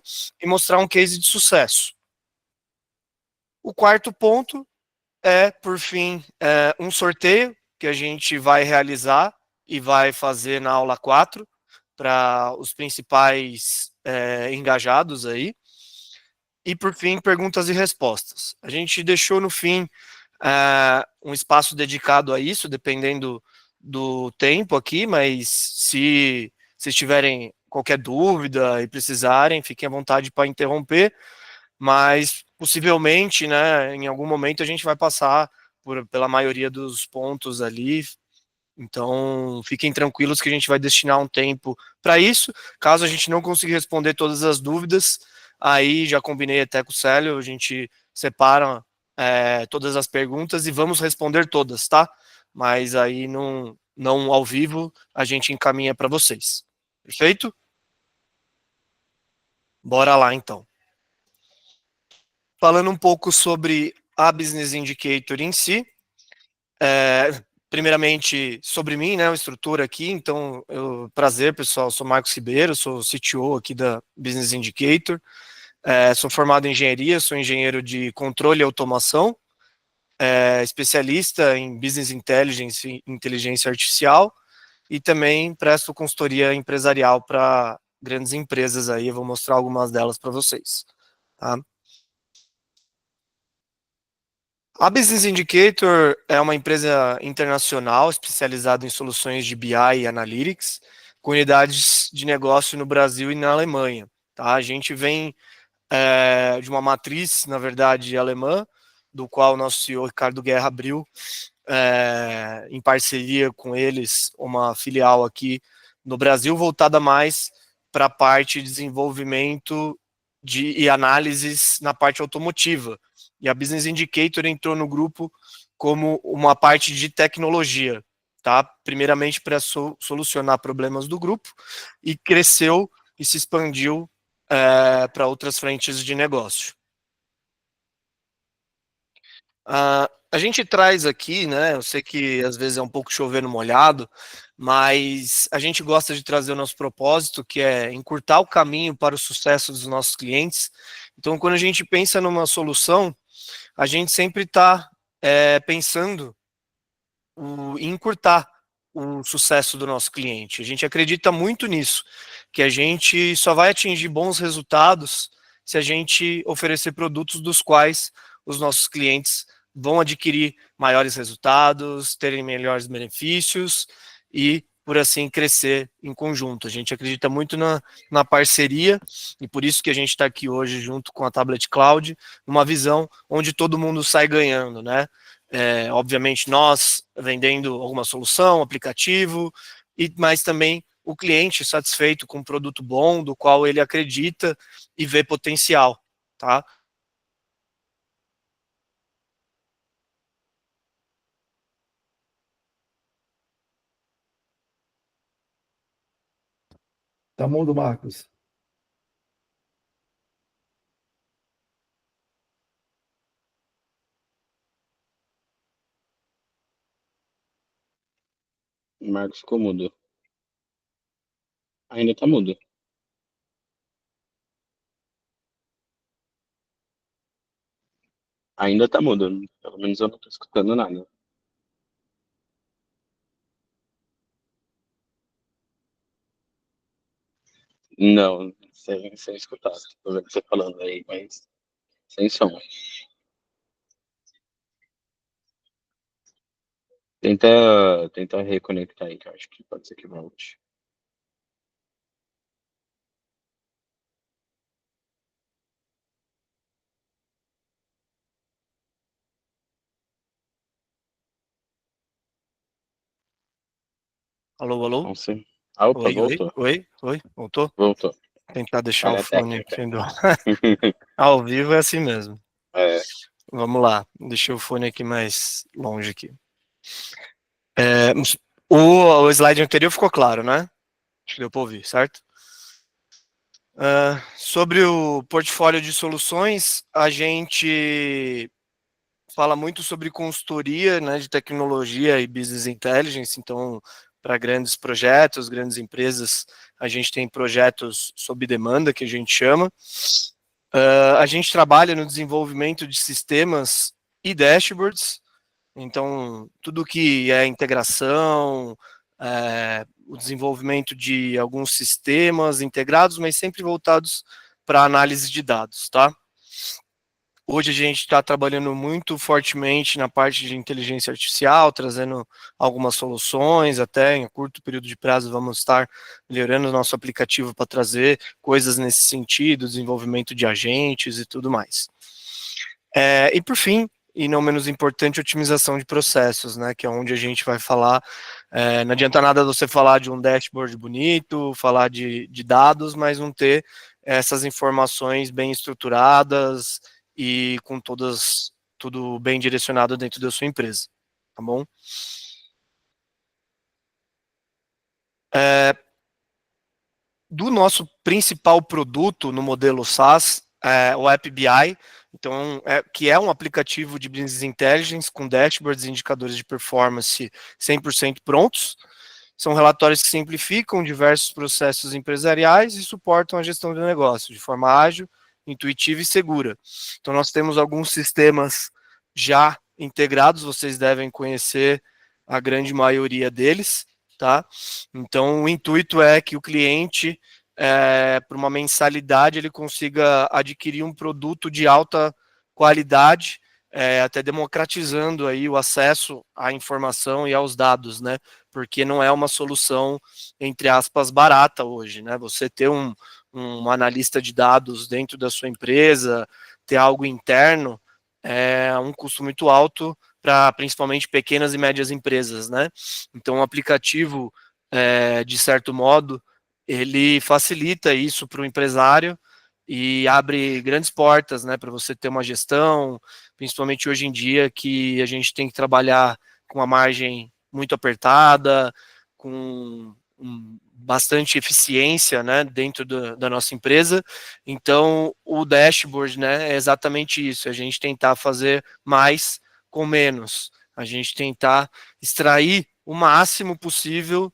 solução e mostrar um case de sucesso. O quarto ponto é, por fim, um sorteio que a gente vai realizar e vai fazer na aula 4 para os principais engajados aí. E, por fim, perguntas e respostas. A gente deixou no fim um espaço dedicado a isso, dependendo do tempo aqui, mas se vocês tiverem qualquer dúvida e precisarem, fiquem à vontade para interromper, mas possivelmente, né, em algum momento a gente vai passar pela maioria dos pontos ali, então fiquem tranquilos que a gente vai destinar um tempo para isso. Caso a gente não consiga responder todas as dúvidas, aí já combinei até com o Célio, a gente separa todas as perguntas e vamos responder todas, tá? Mas aí não ao vivo, a gente encaminha para vocês. Perfeito? Bora lá, então. Falando um pouco sobre a Business Indicator em si, primeiramente sobre mim, né, a estrutura aqui, então, prazer, pessoal, sou Marcos Ribeiro, sou CTO aqui da Business Indicator, sou formado em engenharia, sou engenheiro de controle e automação, especialista em Business Intelligence e inteligência artificial, e também presto consultoria empresarial para grandes empresas aí, eu vou mostrar algumas delas para vocês, tá? A Business Indicator é uma empresa internacional especializada em soluções de BI e Analytics, com unidades de negócio no Brasil e na Alemanha. Tá? A gente vem de uma matriz, na verdade, alemã, do qual o nosso CEO Ricardo Guerra abriu, em parceria com eles, uma filial aqui no Brasil, voltada mais para a parte de desenvolvimento e análises na parte automotiva. E a Business Indicator entrou no grupo como uma parte de tecnologia, tá? Primeiramente para solucionar problemas do grupo, e cresceu e se expandiu para outras frentes de negócio. A gente traz aqui, né? Eu sei que às vezes é um pouco chover no molhado, mas a gente gosta de trazer o nosso propósito, que é encurtar o caminho para o sucesso dos nossos clientes. Então, quando a gente pensa numa solução, a gente sempre está pensando em encurtar o sucesso do nosso cliente. A gente acredita muito nisso, que a gente só vai atingir bons resultados se a gente oferecer produtos dos quais os nossos clientes vão adquirir maiores resultados, terem melhores benefícios e, por assim, crescer em conjunto. A gente acredita muito na parceria e por isso que a gente está aqui hoje junto com a Tablet Cloud, uma visão onde todo mundo sai ganhando, né? Obviamente nós vendendo alguma solução, aplicativo, mas também o cliente satisfeito com um produto bom, do qual ele acredita e vê potencial, tá? Tá mudo, Marcos. Marcos ficou mudo. Ainda tá mudo. Ainda tá mudo. Pelo menos eu não tô escutando nada. Não, sem escutar. Tô vendo você falando aí, mas sem som. Tenta reconectar aí, que eu acho que pode ser que volte. Alô, alô? Não sei. Ah, opa, Oi, oi, voltou. oi, voltou? Voltou. Tentar deixar o Falha fone técnica. aqui ao vivo é assim mesmo. É, Vamos lá, deixei o fone aqui mais longe aqui. É, o slide anterior ficou claro, né? Acho que deu para ouvir, certo? Sobre o portfólio de soluções, a gente fala muito sobre consultoria, né, de tecnologia e business intelligence, então para grandes projetos, grandes empresas. A gente tem projetos sob demanda, que a gente chama. A gente trabalha no desenvolvimento de sistemas e dashboards. Então, tudo que é integração, o desenvolvimento de alguns sistemas integrados, mas sempre voltados para análise de dados, tá? Hoje a gente está trabalhando muito fortemente na parte de inteligência artificial, trazendo algumas soluções, até em curto período de prazo vamos estar melhorando o nosso aplicativo para trazer coisas nesse sentido, desenvolvimento de agentes e tudo mais. E por fim, e não menos importante, otimização de processos, né, que é onde a gente vai falar, não adianta nada você falar de um dashboard bonito, falar de dados, mas não ter essas informações bem estruturadas e com tudo bem direcionado dentro da sua empresa, tá bom? Do nosso principal produto no modelo SaaS, o App BI, então, que é um aplicativo de Business Intelligence com dashboards e indicadores de performance 100% prontos. São relatórios que simplificam diversos processos empresariais e suportam a gestão do negócio de forma ágil, intuitiva e segura. Então, nós temos alguns sistemas já integrados, vocês devem conhecer a grande maioria deles, tá? Então, o intuito é que o cliente, por uma mensalidade, ele consiga adquirir um produto de alta qualidade, até democratizando aí o acesso à informação e aos dados, né? Porque não é uma solução, entre aspas, barata hoje, né? Você ter um analista de dados dentro da sua empresa, ter algo interno, é um custo muito alto para principalmente pequenas e médias empresas, né? Então, o aplicativo, de certo modo, ele facilita isso para o empresário e abre grandes portas, né, para você ter uma gestão, principalmente hoje em dia que a gente tem que trabalhar com uma margem muito apertada, com bastante eficiência, né, dentro da nossa empresa. Então, o dashboard, né, é exatamente isso, a gente tentar fazer mais com menos, a gente tentar extrair o máximo possível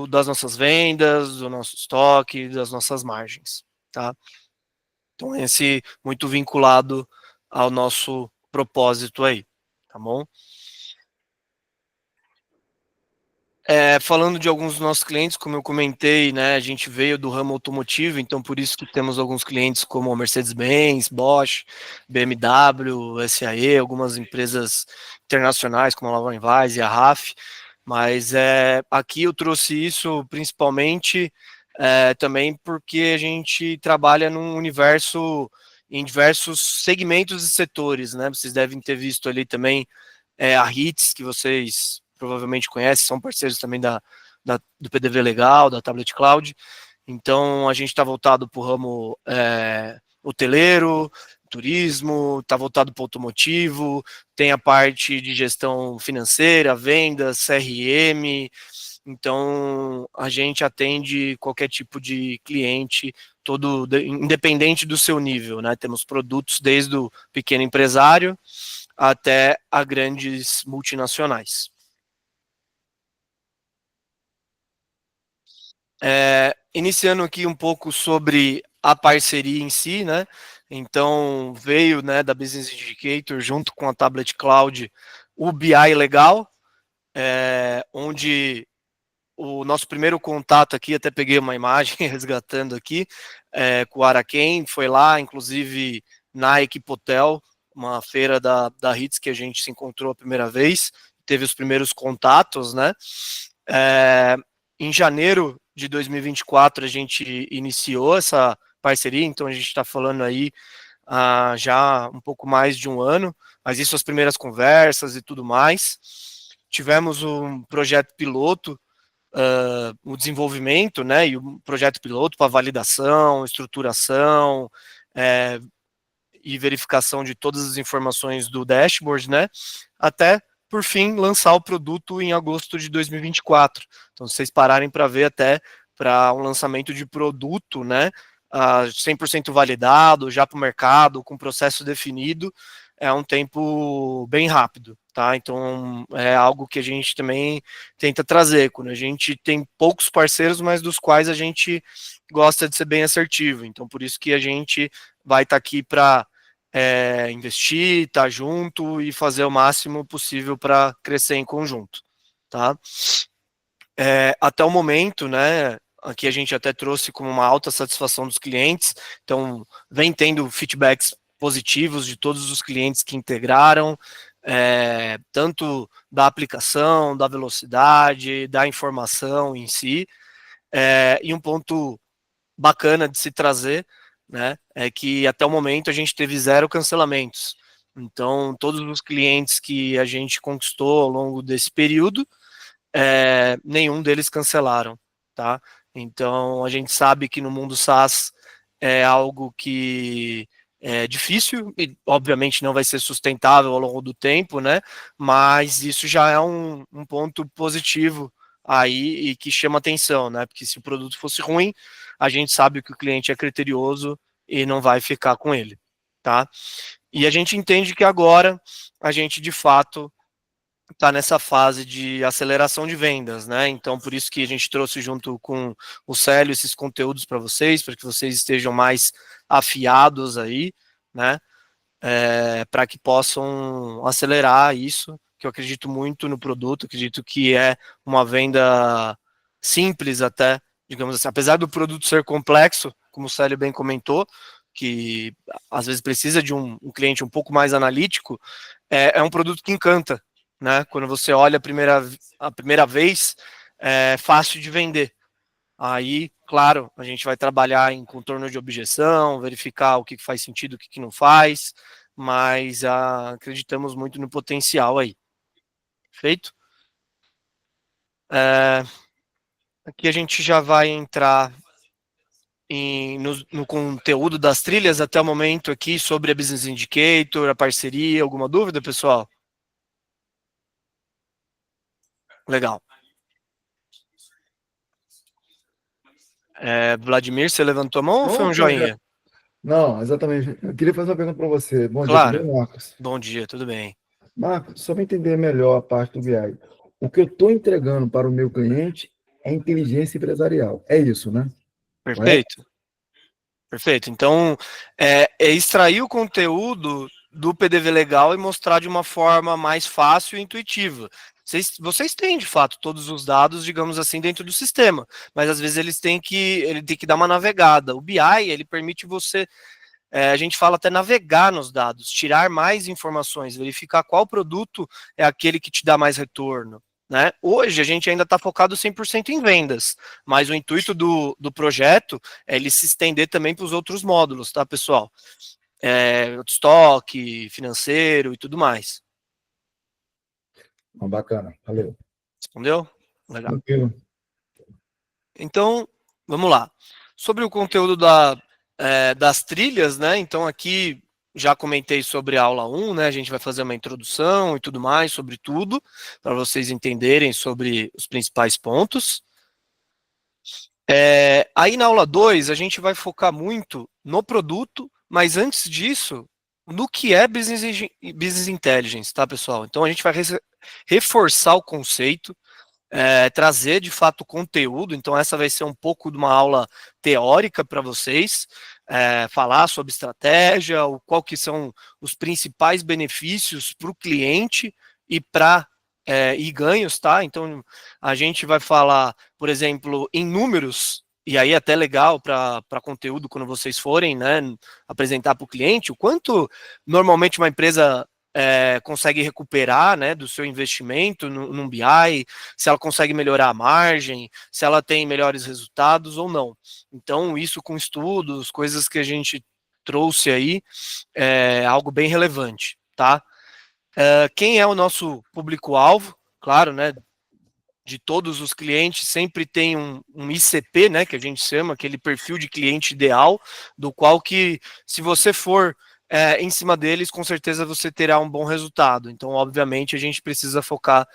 das nossas vendas, do nosso estoque, das nossas margens, tá? Então, esse muito vinculado ao nosso propósito aí, tá bom? Falando de alguns dos nossos clientes, como eu comentei, né, a gente veio do ramo automotivo, então por isso que temos alguns clientes como a Mercedes-Benz, Bosch, BMW, SAE, algumas empresas internacionais como a Lavanvais e a RAF, mas aqui eu trouxe isso principalmente também porque a gente trabalha num universo em diversos segmentos e setores, né? Vocês devem ter visto ali também a HITS, que vocês provavelmente conhecem, são parceiros também do PDV Legal, da Tablet Cloud. Então, a gente está voltado para o ramo hoteleiro, turismo, está voltado para o automotivo, tem a parte de gestão financeira, vendas, CRM. Então, a gente atende qualquer tipo de cliente, independente do seu nível, né? Temos produtos desde o pequeno empresário até a grandes multinacionais. Iniciando aqui um pouco sobre a parceria em si, né? Então, veio, né, da Business Indicator, junto com a Tablet Cloud, o BI Legal, onde o nosso primeiro contato aqui, até peguei uma imagem resgatando aqui, com o Araquém, foi lá, inclusive, na Equipotel, uma feira da HITS que a gente se encontrou a primeira vez, teve os primeiros contatos, né? Em janeiro de 2024, a gente iniciou essa parceria, então a gente está falando aí já um pouco mais de um ano, mas isso as primeiras conversas e tudo mais. Tivemos um projeto piloto, o desenvolvimento, né, e um projeto piloto para validação, estruturação, e verificação de todas as informações do dashboard, né, até, por fim, lançar o produto em agosto de 2024. Então, se vocês pararem para ver até para um lançamento de produto, né, 100% validado, já para o mercado, com processo definido, é um tempo bem rápido. tá? Então, é algo que a gente também tenta trazer, quando a gente tem poucos parceiros, mas dos quais a gente gosta de ser bem assertivo. Então, por isso que a gente vai estar aqui para investir, estar junto e fazer o máximo possível para crescer em conjunto, tá? Até o momento, né, aqui a gente até trouxe como uma alta satisfação dos clientes, então vem tendo feedbacks positivos de todos os clientes que integraram, tanto da aplicação, da velocidade, da informação em si, e um ponto bacana de se trazer, né, é que até o momento a gente teve 0 cancelamentos. Então, todos os clientes que a gente conquistou ao longo desse período, nenhum deles cancelaram, tá? Então, a gente sabe que no mundo SaaS é algo que é difícil e, obviamente, não vai ser sustentável ao longo do tempo, né? Mas isso já é um ponto positivo aí e que chama atenção, né? Porque se o produto fosse ruim, a gente sabe que o cliente é criterioso e não vai ficar com ele, tá? E a gente entende que agora a gente, de fato, está nessa fase de aceleração de vendas, né? Então, por isso que a gente trouxe junto com o Célio esses conteúdos para que vocês estejam mais afiados aí, né? Para que possam acelerar isso, que eu acredito muito no produto, acredito que é uma venda simples até, digamos assim, apesar do produto ser complexo, como o Célio bem comentou, que às vezes precisa de um cliente um pouco mais analítico, é um produto que encanta, né? Quando você olha a primeira vez, é fácil de vender. Aí, claro, a gente vai trabalhar em contorno de objeção, verificar o que faz sentido, o que não faz, mas acreditamos muito no potencial aí. Feito? Aqui a gente já vai entrar no conteúdo das trilhas até o momento aqui sobre a Business Indicator, a parceria. Alguma dúvida, pessoal? Legal. Vladimir, você levantou a mão ou foi um joinha? Não, exatamente. Eu queria fazer uma pergunta para você. Bom dia, tudo Claro. bem, Marcos? Bom dia, tudo bem. Marcos, só para entender melhor a parte do BI. O que eu estou entregando para o meu cliente é inteligência empresarial. É isso, né? Correto? Perfeito. Perfeito. Então, é extrair o conteúdo do PDV Legal e mostrar de uma forma mais fácil e intuitiva. Vocês têm, de fato, todos os dados, digamos assim, dentro do sistema, mas às vezes ele tem que dar uma navegada. O BI, ele permite você, a gente fala até navegar nos dados, tirar mais informações, verificar qual produto é aquele que te dá mais retorno. Né? Hoje a gente ainda está focado 100% em vendas, mas o intuito do projeto é ele se estender também para os outros módulos, tá, pessoal? Estoque, financeiro e tudo mais. Bacana, valeu. Respondeu? Legal. Tranquilo. Então, vamos lá. Sobre o conteúdo das trilhas, né? Então, aqui já comentei sobre a aula 1, né? A gente vai fazer uma introdução e tudo mais sobre tudo, para vocês entenderem sobre os principais pontos. Aí na aula 2, a gente vai focar muito no produto, mas antes disso, no que é Business Intelligence, tá, pessoal? Então, a gente vai reforçar o conceito, trazer de fato conteúdo, então essa vai ser um pouco de uma aula teórica para vocês, falar sobre estratégia, qual que são os principais benefícios para o cliente e e ganhos, tá? Então a gente vai falar, por exemplo, em números, e aí até legal para conteúdo quando vocês forem, né, apresentar para o cliente, o quanto normalmente uma empresa consegue recuperar, né, do seu investimento num BI, se ela consegue melhorar a margem, se ela tem melhores resultados ou não. Então, isso com estudos, coisas que a gente trouxe aí, é algo bem relevante, tá? Quem é o nosso público-alvo? Claro, né, de todos os clientes, sempre tem um ICP, né, que a gente chama, aquele perfil de cliente ideal, do qual que, se você for em cima deles, com certeza você terá um bom resultado. Então, obviamente, a gente precisa focar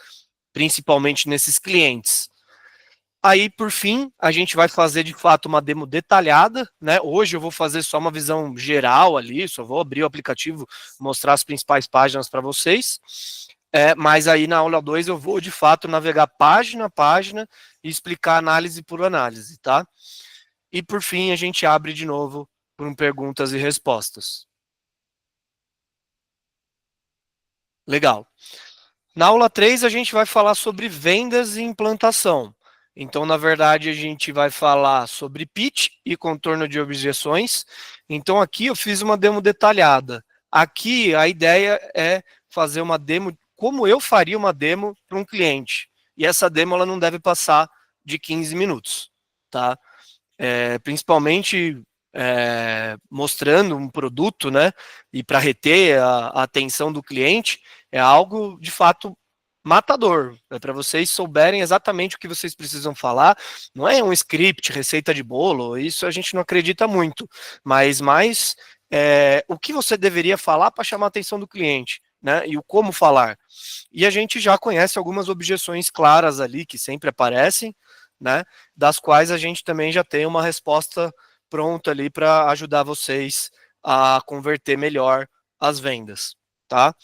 principalmente nesses clientes. Aí, por fim, a gente vai fazer de fato uma demo detalhada, né? Hoje eu vou fazer só uma visão geral ali, só vou abrir o aplicativo, mostrar as principais páginas para vocês. Mas aí na aula 2 eu vou, de fato, navegar página a página e explicar análise por análise, tá? E por fim, a gente abre de novo por perguntas e respostas. Legal. Na aula 3, a gente vai falar sobre vendas e implantação. Então, na verdade, a gente vai falar sobre pitch e contorno de objeções. Então, aqui eu fiz uma demo detalhada. Aqui, a ideia é fazer uma demo, como eu faria uma demo para um cliente. E essa demo ela não deve passar de 15 minutos, tá? Principalmente mostrando um produto, né? E para reter a atenção do cliente, é algo de fato matador, é para vocês souberem exatamente o que vocês precisam falar. Não é um script, receita de bolo, isso a gente não acredita muito, mas mais o que você deveria falar para chamar a atenção do cliente, né? E o como falar. E a gente já conhece algumas objeções claras ali que sempre aparecem, né? Das quais a gente também já tem uma resposta pronta ali para ajudar vocês a converter melhor as vendas, tá?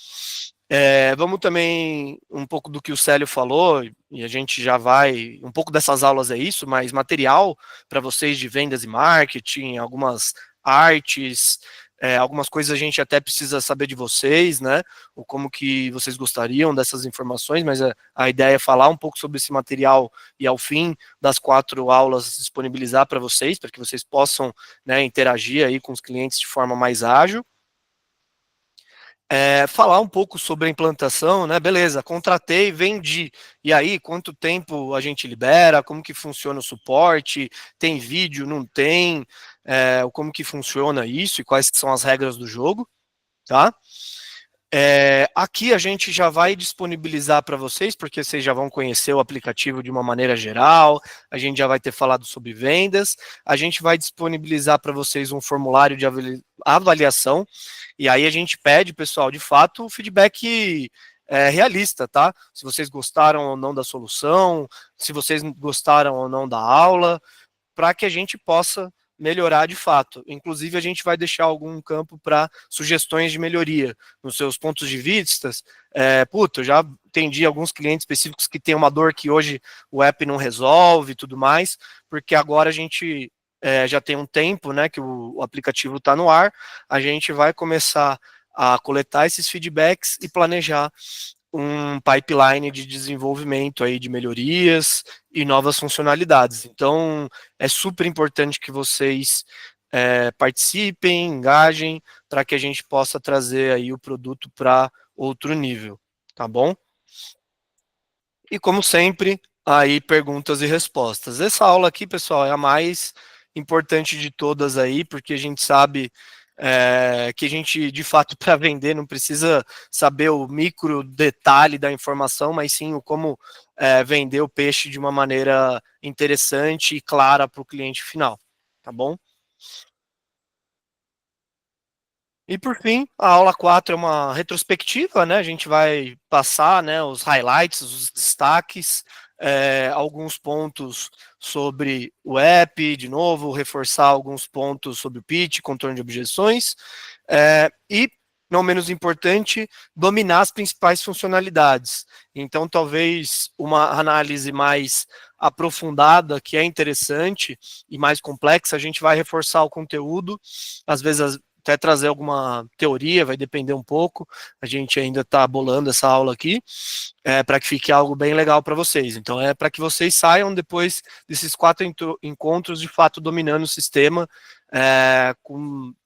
Vamos também um pouco do que o Célio falou, e a gente já vai, um pouco dessas aulas é isso, mas material para vocês de vendas e marketing, algumas artes, algumas coisas a gente até precisa saber de vocês, né? Ou como que vocês gostariam dessas informações, mas a ideia é falar um pouco sobre esse material e ao fim das 4 aulas disponibilizar para vocês, para que vocês possam, né, interagir aí com os clientes de forma mais ágil. Falar um pouco sobre a implantação, né? Beleza, contratei, vendi. E aí, quanto tempo a gente libera? Como que funciona o suporte? Tem vídeo? Não tem? Como que funciona isso e quais que são as regras do jogo, tá? Aqui a gente já vai disponibilizar para vocês, porque vocês já vão conhecer o aplicativo de uma maneira geral, a gente já vai ter falado sobre vendas, a gente vai disponibilizar para vocês um formulário de avaliação, e aí a gente pede, pessoal, de fato, o feedback realista, tá? Se vocês gostaram ou não da solução, se vocês gostaram ou não da aula, para que a gente possa melhorar de fato. Inclusive, a gente vai deixar algum campo para sugestões de melhoria nos seus pontos de vista. Eu já atendi alguns clientes específicos que têm uma dor que hoje o app não resolve e tudo mais, porque agora a gente já tem um tempo, né, que o aplicativo está no ar, a gente vai começar a coletar esses feedbacks e planejar um pipeline de desenvolvimento aí de melhorias e novas funcionalidades. Então, é super importante que vocês participem, engajem, para que a gente possa trazer aí o produto para outro nível, tá bom? E como sempre, aí perguntas e respostas. Essa aula aqui, pessoal, é a mais importante de todas aí, porque a gente sabe que a gente, de fato, para vender, não precisa saber o micro detalhe da informação, mas sim o como vender o peixe de uma maneira interessante e clara para o cliente final, tá bom? E por fim, a aula 4 é uma retrospectiva, né? A gente vai passar, né, os highlights, os destaques, alguns pontos sobre o app, de novo, reforçar alguns pontos sobre o pitch, contorno de objeções, e, não menos importante, dominar as principais funcionalidades. Então, talvez uma análise mais aprofundada, que é interessante e mais complexa, a gente vai reforçar o conteúdo, às vezes até trazer alguma teoria, vai depender um pouco. A gente ainda está bolando essa aula aqui, para que fique algo bem legal para vocês. Então, é para que vocês saiam depois desses 4 encontros, de fato, dominando o sistema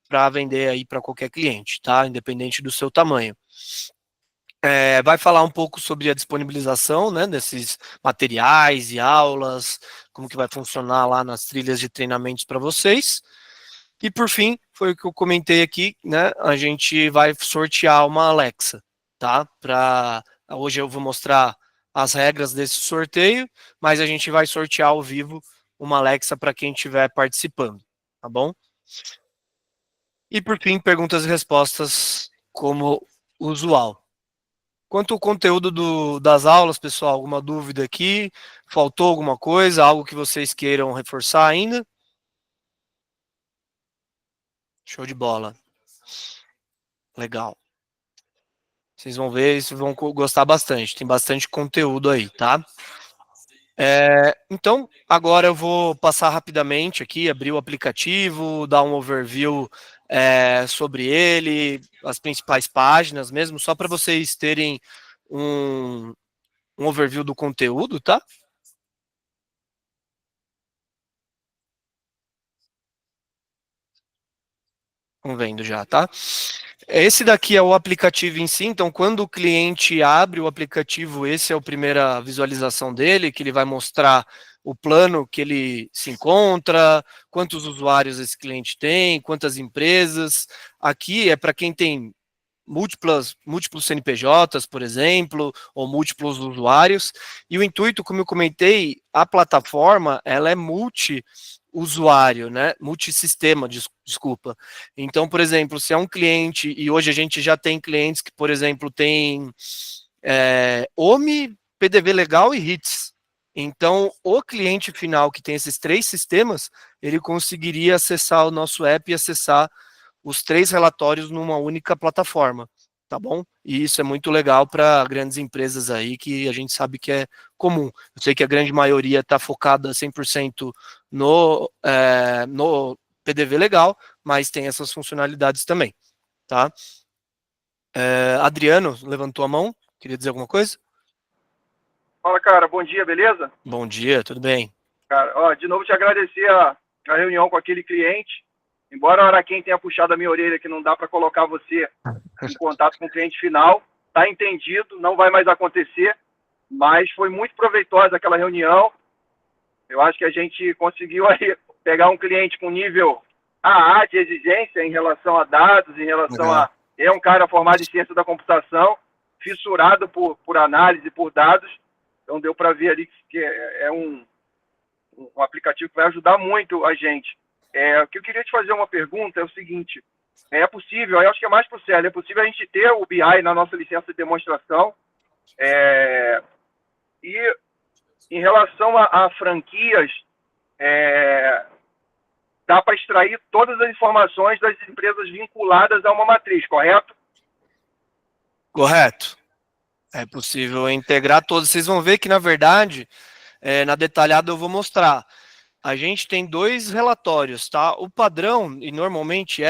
para vender aí para qualquer cliente, tá? Independente do seu tamanho. Vai falar um pouco sobre a disponibilização, né, desses materiais e aulas, como que vai funcionar lá nas trilhas de treinamentos para vocês. E por fim, foi o que eu comentei aqui, né? A gente vai sortear uma Alexa, tá? Hoje eu vou mostrar as regras desse sorteio, mas a gente vai sortear ao vivo uma Alexa para quem estiver participando, tá bom? E por fim, perguntas e respostas como usual. Quanto ao conteúdo das aulas, pessoal, alguma dúvida aqui? Faltou alguma coisa? Algo que vocês queiram reforçar ainda? Show de bola. Legal. Vocês vão ver, vocês vão gostar bastante. Tem bastante conteúdo aí, tá? Então, agora eu vou passar rapidamente aqui, abrir o aplicativo, dar um overview sobre ele, as principais páginas mesmo, só para vocês terem um overview do conteúdo, tá? Estão vendo já, tá? Esse daqui é o aplicativo em si, então quando o cliente abre o aplicativo, esse é a primeira visualização dele, que ele vai mostrar o plano que ele se encontra, quantos usuários esse cliente tem, quantas empresas. Aqui é para quem tem múltiplos CNPJs, por exemplo, ou múltiplos usuários. E o intuito, como eu comentei, a plataforma ela é multi-usuário, né? Multisistema, desculpa. Então, por exemplo, se é um cliente, e hoje a gente já tem clientes que, por exemplo, tem OMI, PDV Legal e HITS. Então, o cliente final que tem esses 3 sistemas, ele conseguiria acessar o nosso app e acessar os 3 relatórios numa única plataforma, tá bom? E isso é muito legal para grandes empresas aí, que a gente sabe que é comum. Eu sei que a grande maioria está focada 100% no PDV Legal, mas tem essas funcionalidades também, tá? Adriano levantou a mão, queria dizer alguma coisa? Fala, cara, bom dia, beleza? Bom dia, tudo bem? Cara, ó, de novo te agradecer a reunião com aquele cliente. Embora a Araquém tenha puxado a minha orelha que não dá para colocar você em contato com o cliente final, tá entendido, não vai mais acontecer, mas foi muito proveitosa aquela reunião. Eu acho que a gente conseguiu aí pegar um cliente com nível AA de exigência em relação a dados, em relação a... É um cara formado em ciência da computação, fissurado por análise, por dados. Então deu para ver ali que é um aplicativo que vai ajudar muito a gente. O que eu queria te fazer uma pergunta é o seguinte: é possível, eu acho que é mais para o Célio, é possível a gente ter o BI na nossa licença de demonstração? E em relação a franquias, dá para extrair todas as informações das empresas vinculadas a uma matriz, correto? Correto. É possível integrar todos. Vocês vão ver que, na verdade, na detalhada eu vou mostrar. A gente tem 2 relatórios, tá? O padrão, e normalmente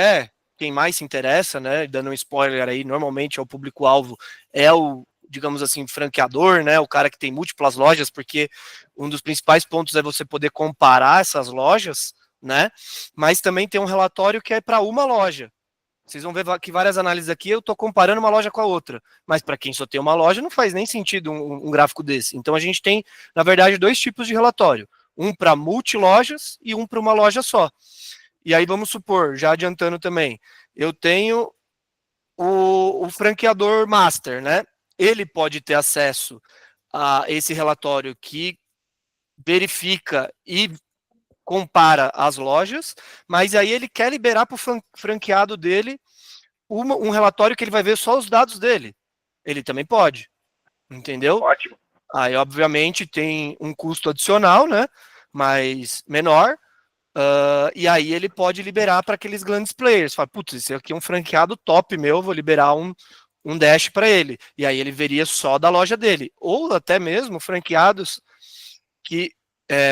quem mais se interessa, né? Dando um spoiler aí, normalmente é o público-alvo, é o, digamos assim, franqueador, né? O cara que tem múltiplas lojas, porque um dos principais pontos é você poder comparar essas lojas, né? Mas também tem um relatório que é para uma loja. Vocês vão ver que várias análises aqui eu estou comparando uma loja com a outra, mas para quem só tem uma loja não faz nem sentido um gráfico desse. Então a gente tem, na verdade, 2 tipos de relatório, um para multilojas e um para uma loja só. E aí vamos supor, já adiantando também, eu tenho o franqueador master, né? Ele pode ter acesso a esse relatório que verifica e compara as lojas, mas aí ele quer liberar para o franqueado dele um relatório que ele vai ver só os dados dele. Ele também pode, entendeu? Ótimo. Aí, obviamente, tem um custo adicional, né? Mas menor. E aí ele pode liberar para aqueles grandes players. Fala, putz, esse aqui é um franqueado top meu, vou liberar um dash para ele. E aí ele veria só da loja dele. Ou até mesmo franqueados que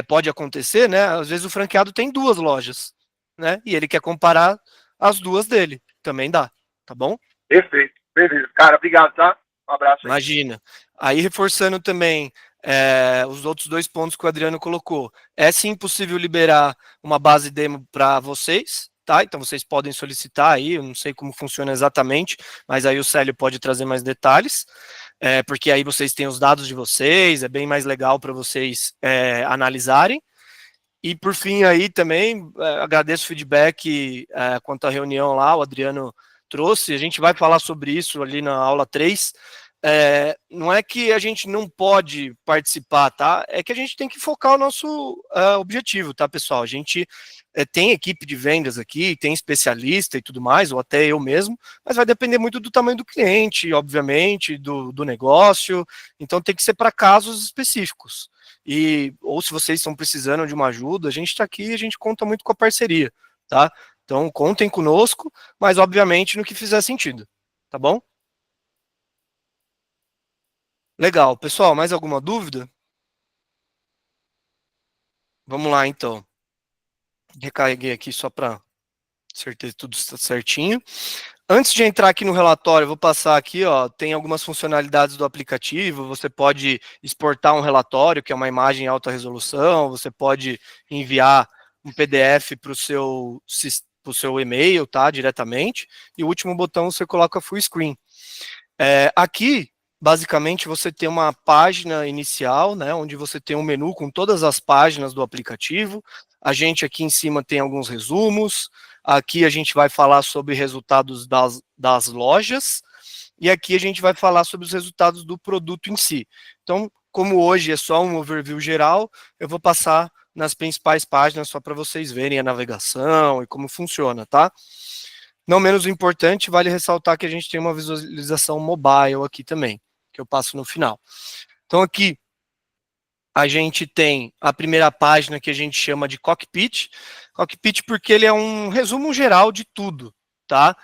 pode acontecer, né? Às vezes o franqueado tem 2 lojas, né? E ele quer comparar as 2 dele. Também dá, tá bom? Perfeito, beleza. Cara, obrigado, tá? Um abraço aí. Imagina. Aí, reforçando também os outros 2 pontos que o Adriano colocou. É sim possível liberar uma base demo para vocês, tá? Então vocês podem solicitar aí, eu não sei como funciona exatamente, mas aí o Célio pode trazer mais detalhes, porque aí vocês têm os dados de vocês, é bem mais legal para vocês analisarem. E por fim aí também, agradeço o feedback quanto à reunião lá, o Adriano trouxe, a gente vai falar sobre isso ali na aula 3, não é que a gente não pode participar, tá? É que a gente tem que focar o nosso objetivo, tá, pessoal? A gente tem equipe de vendas aqui, tem especialista e tudo mais, ou até eu mesmo, mas vai depender muito do tamanho do cliente, obviamente, do negócio, então tem que ser para casos específicos. Ou se vocês estão precisando de uma ajuda, a gente está aqui e a gente conta muito com a parceria, tá? Então contem conosco, mas obviamente no que fizer sentido, tá bom? Legal. Pessoal, mais alguma dúvida? Vamos lá, então. Recarreguei aqui só para certeza que tudo está certinho. Antes de entrar aqui no relatório, eu vou passar aqui, ó, tem algumas funcionalidades do aplicativo, você pode exportar um relatório, que é uma imagem em alta resolução, você pode enviar um PDF para o seu e-mail, tá, diretamente, e o último botão você coloca full screen. Aqui, basicamente, você tem uma página inicial, né, onde você tem um menu com todas as páginas do aplicativo. A gente aqui em cima tem alguns resumos. Aqui a gente vai falar sobre resultados das lojas. E aqui a gente vai falar sobre os resultados do produto em si. Então, como hoje é só um overview geral, eu vou passar nas principais páginas só para vocês verem a navegação e como funciona, tá? Não menos importante, vale ressaltar que a gente tem uma visualização mobile aqui também, que eu passo no final. Então aqui a gente tem a primeira página que a gente chama de Cockpit. Cockpit porque ele é um resumo geral de tudo, tá?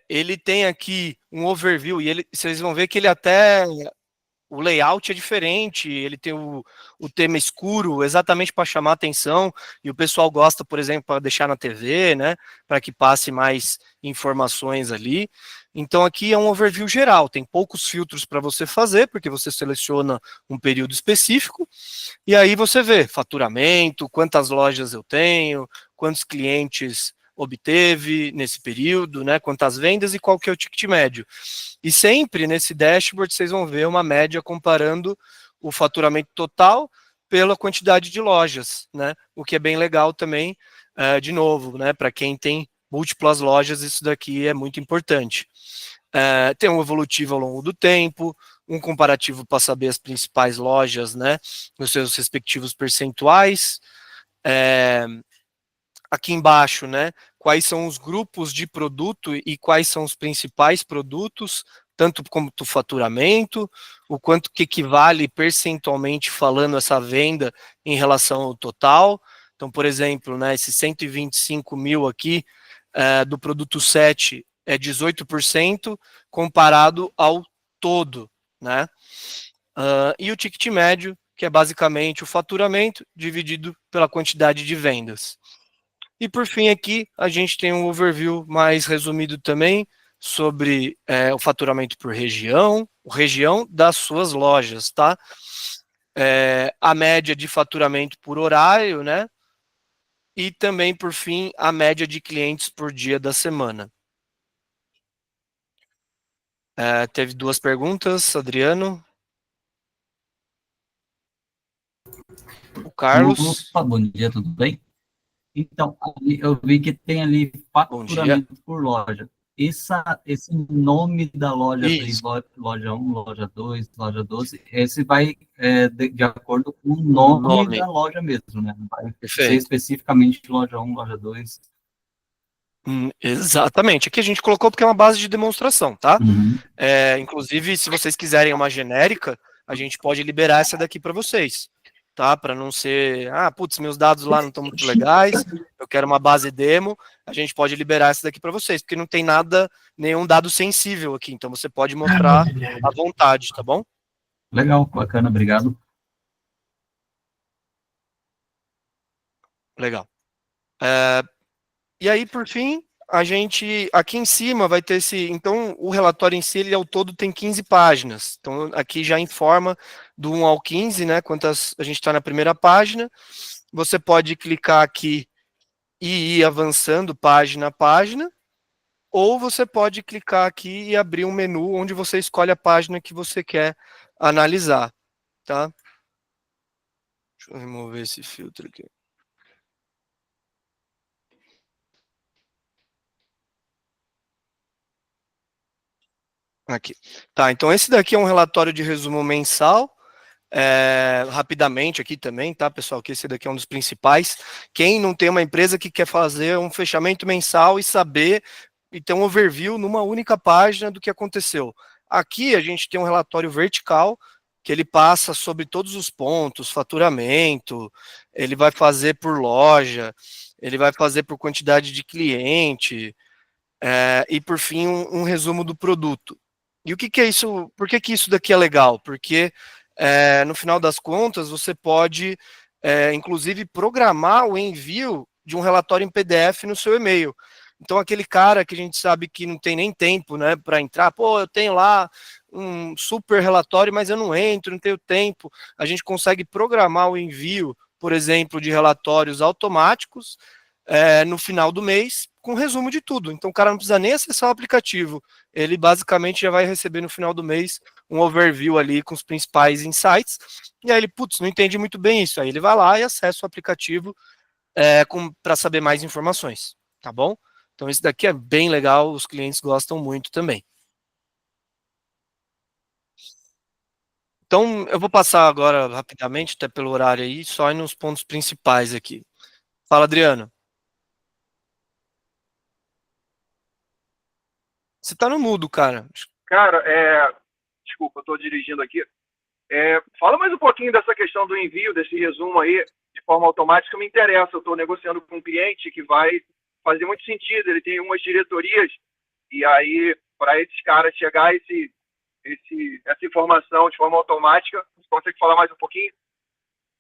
Ele tem aqui um overview e vocês vão ver que ele até... O layout é diferente, ele tem o tema escuro exatamente para chamar atenção, e o pessoal gosta, por exemplo, para deixar na TV, né, para que passe mais informações ali. Então aqui é um overview geral, tem poucos filtros para você fazer, porque você seleciona um período específico, e aí você vê faturamento, quantas lojas eu tenho, quantos clientes obteve nesse período, né, quantas vendas e qual que é o ticket médio. E sempre nesse dashboard vocês vão ver uma média comparando o faturamento total pela quantidade de lojas, né, o que é bem legal também, de novo, né, para quem tem múltiplas lojas, isso daqui é muito importante. Tem um evolutivo ao longo do tempo, um comparativo para saber as principais lojas, né, nos seus respectivos percentuais, aqui embaixo, né, quais são os grupos de produto e quais são os principais produtos, tanto como o faturamento, o quanto que equivale percentualmente falando essa venda em relação ao total. Então, por exemplo, né, esses 125 mil aqui do produto 7 é 18% comparado ao todo, né? E o ticket médio, que é basicamente o faturamento dividido pela quantidade de vendas. E por fim aqui a gente tem um overview mais resumido também sobre o faturamento por região das suas lojas, tá? A média de faturamento por horário, né? E também, por fim, a média de clientes por dia da semana. Teve duas perguntas, Adriano. O Carlos. Opa, bom dia, tudo bem? Então, eu vi que tem ali faturamento por loja. Esse nome da loja, loja 1, loja 2, loja 12, esse vai de acordo com o nome da loja mesmo, né? Não vai ser especificamente loja 1, loja 2. Exatamente. Aqui a gente colocou porque é uma base de demonstração, tá? Uhum. Inclusive, se vocês quiserem uma genérica, a gente pode liberar essa daqui para vocês, tá? Para não ser, putz, meus dados lá não estão muito legais, eu quero uma base demo, a gente pode liberar essa daqui para vocês, porque não tem nenhum dado sensível aqui, então você pode mostrar à vontade, tá bom? Legal, bacana, obrigado. Legal. E aí, por fim, a gente, aqui em cima vai ter então o relatório em si, ele ao todo tem 15 páginas, então aqui já informa do 1 ao 15, né, quantas, a gente está na primeira página, você pode clicar aqui e ir avançando página a página, ou você pode clicar aqui e abrir um menu onde você escolhe a página que você quer analisar, tá? Deixa eu remover esse filtro aqui. Aqui. Tá, então esse daqui é um relatório de resumo mensal, rapidamente aqui também, tá, pessoal, que esse daqui é um dos principais. Quem não tem uma empresa que quer fazer um fechamento mensal e saber, e ter um overview numa única página do que aconteceu. Aqui a gente tem um relatório vertical, que ele passa sobre todos os pontos, faturamento, ele vai fazer por loja, ele vai fazer por quantidade de cliente, e por fim um resumo do produto. E o que, que é isso? Por que, que isso daqui é legal? Porque no final das contas você pode, inclusive, programar o envio de um relatório em PDF no seu e-mail. Então, aquele cara que a gente sabe que não tem nem tempo, né, para entrar, pô, eu tenho lá um super relatório, mas eu não entro, não tenho tempo. A gente consegue programar o envio, por exemplo, de relatórios automáticos no final do mês, com resumo de tudo. Então, o cara não precisa nem acessar o aplicativo. Ele basicamente já vai receber no final do mês um overview ali com os principais insights. E aí ele, putz, não entendi muito bem isso. Aí ele vai lá e acessa o aplicativo para saber mais informações, tá bom? Então, esse daqui é bem legal, os clientes gostam muito também. Então, eu vou passar agora rapidamente, até pelo horário aí, só nos pontos principais aqui. Fala, Adriano. Você tá no mudo, cara. Cara, desculpa, eu estou dirigindo aqui. Fala mais um pouquinho dessa questão do envio, desse resumo aí, de forma automática, me interessa. Eu estou negociando com um cliente que vai fazer muito sentido. Ele tem umas diretorias, e aí, para esses caras chegar essa informação de forma automática, você consegue falar mais um pouquinho?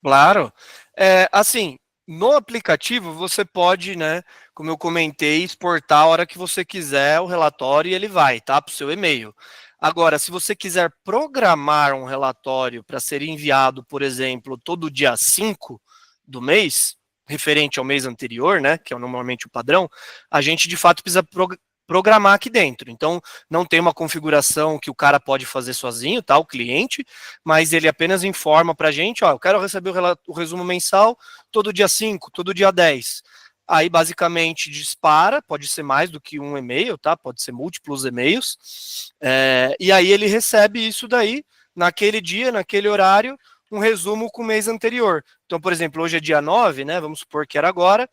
Claro. Assim, no aplicativo você pode, né, como eu comentei, exportar a hora que você quiser o relatório e ele vai, tá, para o seu e-mail. Agora, se você quiser programar um relatório para ser enviado, por exemplo, todo dia 5 do mês, referente ao mês anterior, né, que é normalmente o padrão, a gente de fato precisa programar aqui dentro. Então, não tem uma configuração que o cara pode fazer sozinho, tá, o cliente, mas ele apenas informa para a gente, ó, eu quero receber o resumo mensal todo dia 5, todo dia 10. Aí, basicamente, dispara, pode ser mais do que um e-mail, tá? Pode ser múltiplos e-mails. E aí ele recebe isso daí, naquele dia, naquele horário, um resumo com o mês anterior. Então, por exemplo, hoje é dia 9, né? Vamos supor que era agora,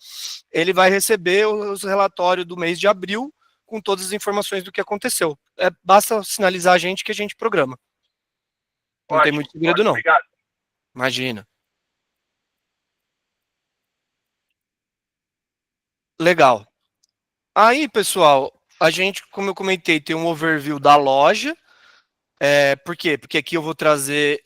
ele vai receber os relatórios do mês de abril com todas as informações do que aconteceu. Basta sinalizar a gente que a gente programa. Não Ótimo, tem muito segredo, não. obrigado. Imagina. Legal. Aí, pessoal, a gente, como eu comentei, tem um overview da loja. Por quê? Porque aqui eu vou trazer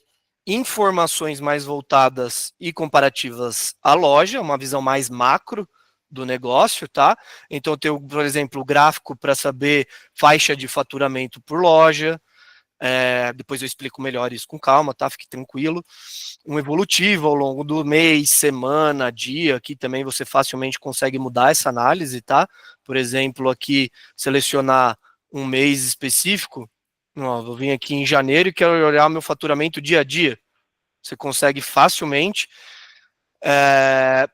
informações mais voltadas e comparativas à loja, uma visão mais macro do negócio, tá? Então, eu tenho, por exemplo, o gráfico para saber faixa de faturamento por loja. Depois eu explico melhor isso com calma, tá? Fique tranquilo. Um evolutivo ao longo do mês, semana, dia, aqui também você facilmente consegue mudar essa análise, tá? Por exemplo, aqui, selecionar um mês específico. Ó, vou vir aqui em janeiro e quero olhar meu faturamento dia a dia. Você consegue facilmente.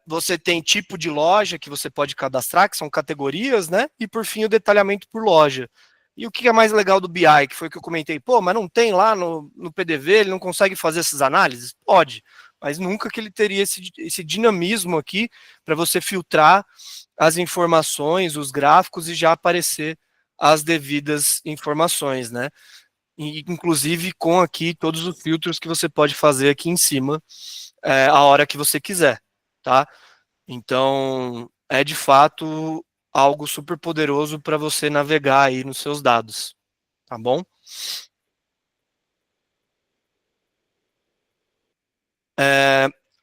Você tem tipo de loja que você pode cadastrar, que são categorias, né? E por fim o detalhamento por loja. E o que é mais legal do BI, que foi o que eu comentei, pô, mas não tem lá no PDV, ele não consegue fazer essas análises? Pode, mas nunca que ele teria esse dinamismo aqui para você filtrar as informações, os gráficos e já aparecer as devidas informações, né? E, inclusive com aqui todos os filtros que você pode fazer aqui em cima a hora que você quiser, tá? Então, é de fato algo super poderoso para você navegar aí nos seus dados, tá bom?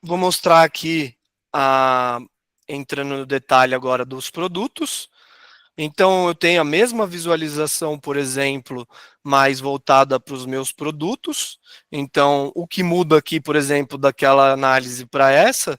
Vou mostrar aqui, entrando no detalhe agora dos produtos. Então, eu tenho a mesma visualização, por exemplo, mais voltada para os meus produtos. Então, o que muda aqui, por exemplo, daquela análise para essa,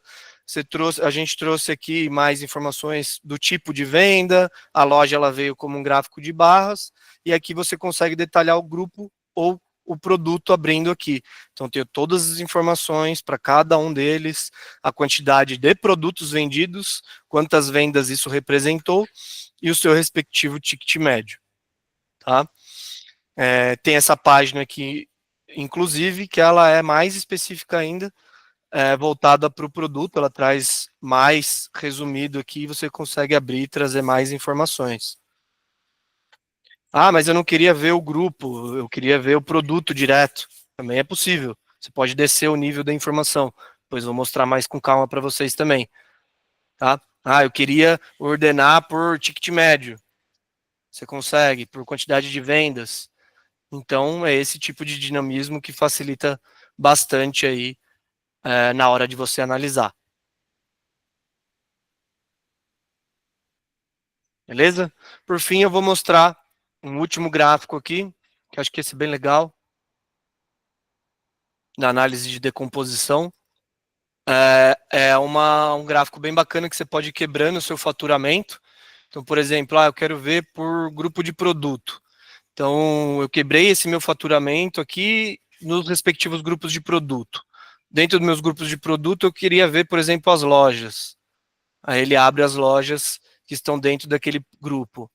a gente trouxe aqui mais informações do tipo de venda, a loja ela veio como um gráfico de barras, e aqui você consegue detalhar o grupo ou o produto abrindo aqui. Então, tenho todas as informações para cada um deles, a quantidade de produtos vendidos, quantas vendas isso representou, e o seu respectivo ticket médio, tá? Tem essa página aqui, inclusive, que ela é mais específica ainda, voltada para o produto, ela traz mais resumido aqui, você consegue abrir e trazer mais informações. Ah, mas eu não queria ver o grupo, eu queria ver o produto direto. Também é possível. Você pode descer o nível da informação. Depois vou mostrar mais com calma para vocês também, tá? Ah, eu queria ordenar por ticket médio. Você consegue, por quantidade de vendas. Então, é esse tipo de dinamismo que facilita bastante aí na hora de você analisar. Beleza? Por fim, eu vou mostrar um último gráfico aqui, que acho que esse é bem legal, da análise de decomposição. É um gráfico bem bacana que você pode ir quebrando o seu faturamento. Então, por exemplo, eu quero ver por grupo de produto. Então, eu quebrei esse meu faturamento aqui nos respectivos grupos de produto. Dentro dos meus grupos de produto, eu queria ver, por exemplo, as lojas. Aí ele abre as lojas que estão dentro daquele grupo.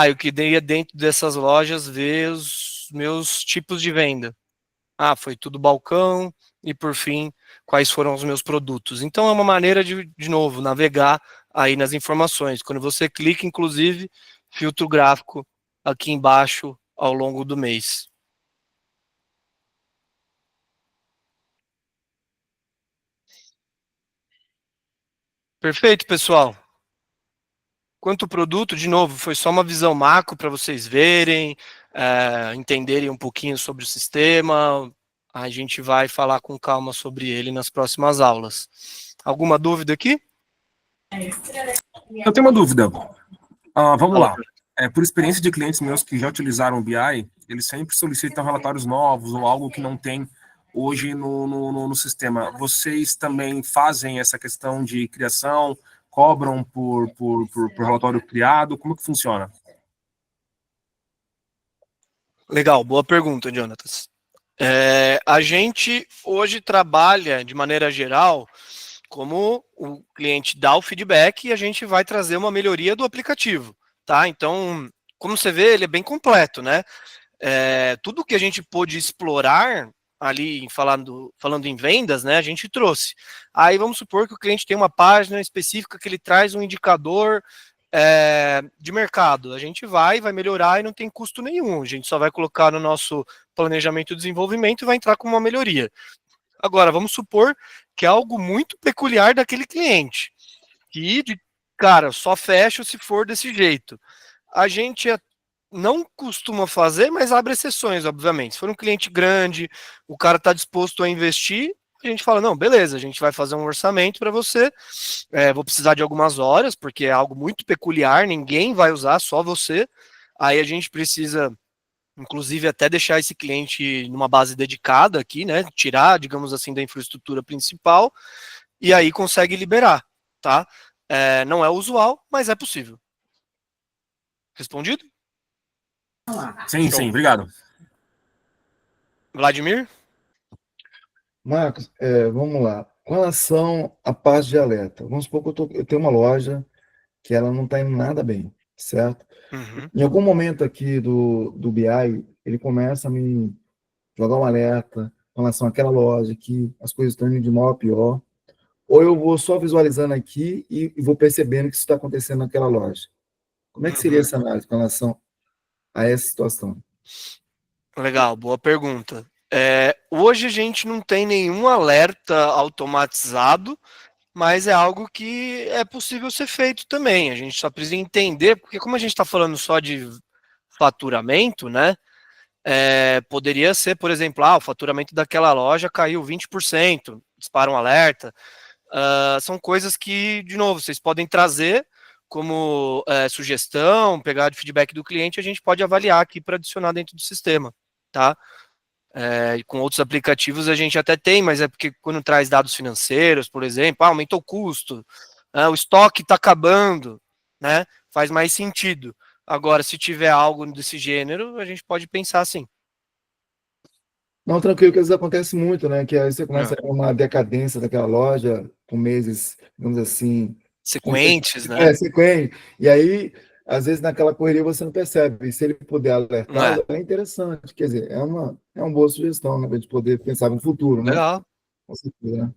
Eu queria dentro dessas lojas ver os meus tipos de venda. Foi tudo balcão e, por fim, quais foram os meus produtos. Então, é uma maneira de novo, navegar aí nas informações. Quando você clica, inclusive, filtro gráfico aqui embaixo ao longo do mês. Perfeito, pessoal. Quanto ao produto, de novo, foi só uma visão macro para vocês verem, entenderem um pouquinho sobre o sistema. A gente vai falar com calma sobre ele nas próximas aulas. Alguma dúvida aqui? Eu tenho uma dúvida. Vamos lá. Por experiência de clientes meus que já utilizaram o BI, eles sempre solicitam relatórios novos ou algo que não tem hoje no sistema. Vocês também fazem essa questão de criação? Cobram por relatório criado? Como que funciona? Legal, boa pergunta, Jonatas. A gente hoje trabalha, de maneira geral, como o cliente dá o feedback e a gente vai trazer uma melhoria do aplicativo, tá? Então, como você vê, ele é bem completo, né? Tudo que a gente pôde explorar ali, falando em vendas, né, a gente trouxe. Aí vamos supor que o cliente tem uma página específica que ele traz um indicador de mercado. A gente vai melhorar e não tem custo nenhum. A gente só vai colocar no nosso planejamento de desenvolvimento e vai entrar com uma melhoria. Agora, vamos supor que é algo muito peculiar daquele cliente, que, cara, só fecha se for desse jeito. A gente não costuma fazer, mas abre exceções, obviamente. Se for um cliente grande, o cara está disposto a investir, a gente fala, não, beleza, a gente vai fazer um orçamento para você, vou precisar de algumas horas, porque é algo muito peculiar, ninguém vai usar, só você. Aí a gente precisa, inclusive, até deixar esse cliente numa base dedicada aqui, né? Tirar, digamos assim, da infraestrutura principal, e aí consegue liberar, tá? Não é usual, mas é possível. Respondido? Sim, Show. sim, obrigado. Vladimir? Marcos, vamos lá. Com relação à parte de alerta, vamos supor que eu tenho uma loja que ela não está indo nada bem, certo? Uhum. Em algum momento aqui do BI, ele começa a me jogar um alerta com relação àquela loja que as coisas estão indo de mal a pior, ou eu vou só visualizando aqui e vou percebendo que isso está acontecendo naquela loja. Como é que seria Uhum. essa análise com relação a essa situação? Legal, boa pergunta. Hoje a gente não tem nenhum alerta automatizado, mas é algo que é possível ser feito também. A gente só precisa entender, porque como a gente está falando só de faturamento, né? Poderia ser, por exemplo, o faturamento daquela loja caiu 20%, dispara um alerta. São coisas que, de novo, vocês podem trazer como sugestão, pegar de feedback do cliente, a gente pode avaliar aqui para adicionar dentro do sistema, tá? E com outros aplicativos a gente até tem, mas é porque quando traz dados financeiros, por exemplo, aumentou o custo, o estoque está acabando, né? Faz mais sentido. Agora, se tiver algo desse gênero, a gente pode pensar assim. Não, tranquilo, que às vezes acontece muito, né? Que aí você começa a ver uma decadência daquela loja com meses, digamos assim, Sequentes, né? sequente. E aí, às vezes, naquela correria você não percebe. E se ele puder alertar, é interessante. Quer dizer, é uma boa sugestão, né? Para a gente poder pensar no futuro, né? Legal, Com certeza,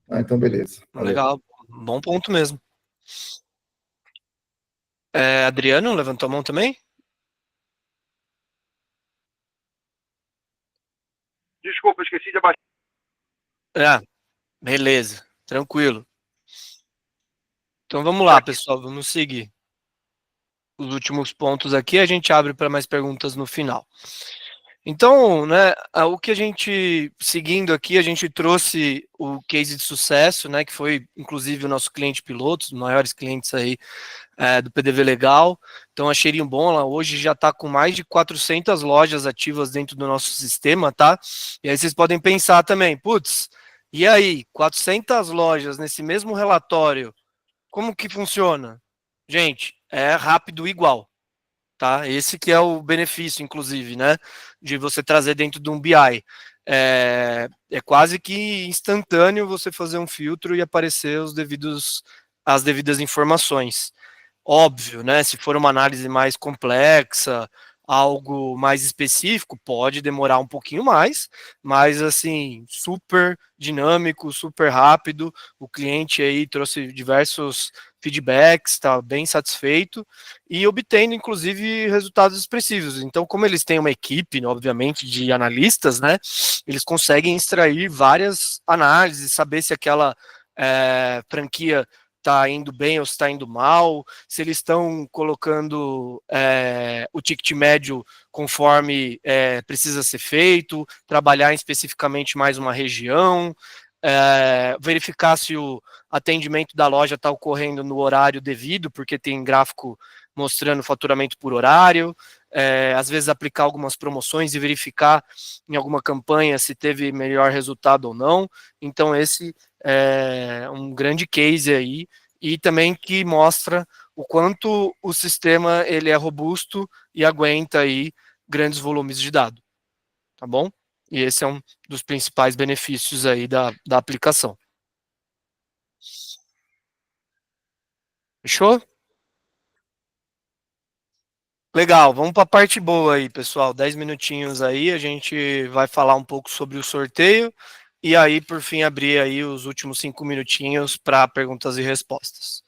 né? Então, beleza. Valeu. legal. Bom ponto mesmo. Adriano, levantou a mão também? Desculpa, esqueci de abaixar. Beleza, tranquilo. Então vamos lá, pessoal, vamos seguir. os últimos pontos aqui, a gente abre para mais perguntas no final. Então, né, o que a gente, seguindo aqui, a gente trouxe o case de sucesso, né, que foi, inclusive, o nosso cliente piloto, os maiores clientes aí do PDV Legal. Então, a Cheirinho Bom, ela hoje já está com mais de 400 lojas ativas dentro do nosso sistema, tá? E aí vocês podem pensar também, putz, e aí, 400 lojas nesse mesmo relatório, como que funciona? Gente, é rápido igual. Tá? Esse que é o benefício, inclusive, né, de você trazer dentro de um BI. É quase que instantâneo você fazer um filtro e aparecer as devidas informações. Óbvio, né, se for uma análise mais complexa, algo mais específico, pode demorar um pouquinho mais, mas assim, super dinâmico, super rápido. O cliente aí trouxe diversos feedbacks, está bem satisfeito e obtendo, inclusive, resultados expressivos. Então, como eles têm uma equipe, obviamente, de analistas, né, eles conseguem extrair várias análises, saber se aquela franquia está indo bem ou se está indo mal, se eles estão colocando o ticket médio conforme precisa ser feito, trabalhar especificamente mais uma região, verificar se o atendimento da loja está ocorrendo no horário devido, porque tem gráfico mostrando faturamento por horário, às vezes aplicar algumas promoções e verificar em alguma campanha se teve melhor resultado ou não. Então esse é um grande case aí, e também que mostra o quanto o sistema ele é robusto e aguenta aí grandes volumes de dados, tá bom? E esse é um dos principais benefícios aí da aplicação. Fechou? Legal, vamos para a parte boa aí, pessoal. 10 minutinhos aí, a gente vai falar um pouco sobre o sorteio e aí, por fim, abrir aí os últimos 5 minutinhos para perguntas e respostas.